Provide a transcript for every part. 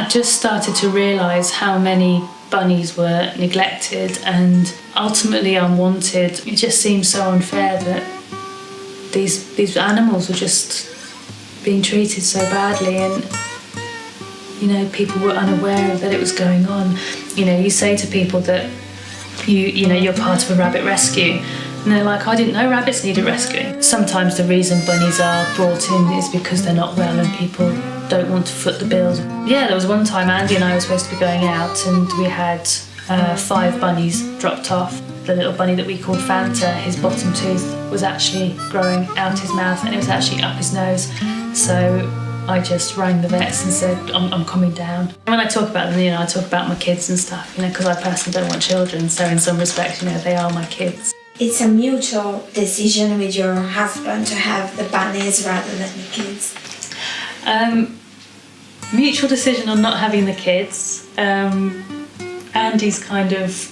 I just started to realise how many bunnies were neglected and ultimately unwanted. It just seemed so unfair that these animals were just being treated so badly, and people were unaware that it was going on. You say to people that you're part of a rabbit rescue, and they're like, I didn't know rabbits needed rescuing. Sometimes the reason bunnies are brought in is because they're not well and people don't want to foot the bill. Yeah, there was one time Andy and I were supposed to be going out and we had 5 bunnies dropped off. The little bunny that we called Fanta, his bottom tooth was actually growing out his mouth and it was actually up his nose. So I just rang the vets and said, I'm coming down. When I talk about them, I talk about my kids and stuff, because I personally don't want children. So in some respects, they are my kids. It's a mutual decision with your husband to have the bunnies rather than the kids. Mutual decision on not having the kids. Andy's kind of,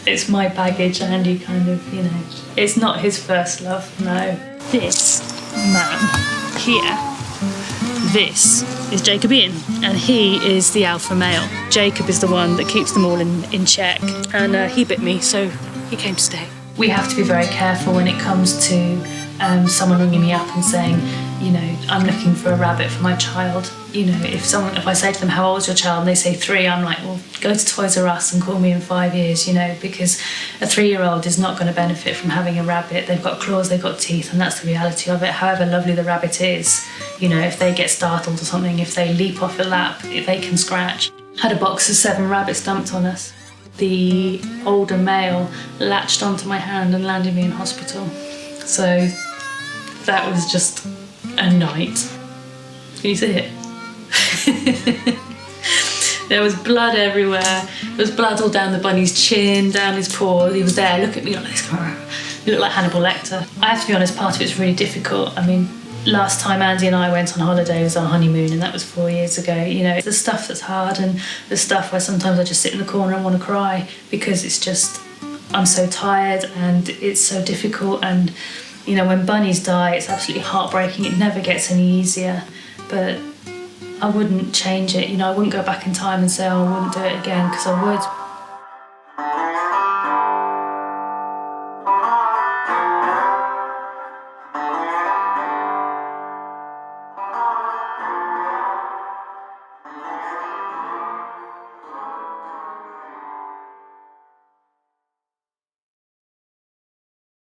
it's my baggage. Andy kind of, it's not his first love, no. This man here, this is Jacob Ian, and he is the alpha male. Jacob is the one that keeps them all in check, and he bit me, so he came to stay. We have to be very careful when it comes to someone ringing me up and saying, I'm looking for a rabbit for my child. If I say to them, how old's your child? And they say 3, I'm like, well, go to Toys R Us and call me in 5 years, because a 3-year-old is not going to benefit from having a rabbit. They've got claws, they've got teeth, and that's the reality of it. However lovely the rabbit is, if they get startled or something, if they leap off your lap, they can scratch. Had a box of 7 rabbits dumped on us. The older male latched onto my hand and landed me in hospital. So that was just a night. Can you see it? There was blood everywhere. There was blood all down the bunny's chin, down his paw. He was there, look at me like this. He looked like Hannibal Lecter. I have to be honest, part of it's really difficult. Last time Andy and I went on holiday was our honeymoon, and that was 4 years ago. It's the stuff that's hard, and the stuff where sometimes I just sit in the corner and want to cry because it's just, I'm so tired and it's so difficult. And when bunnies die, it's absolutely heartbreaking. It never gets any easier, but I wouldn't change it. I wouldn't go back in time and say, I wouldn't do it again, because I would.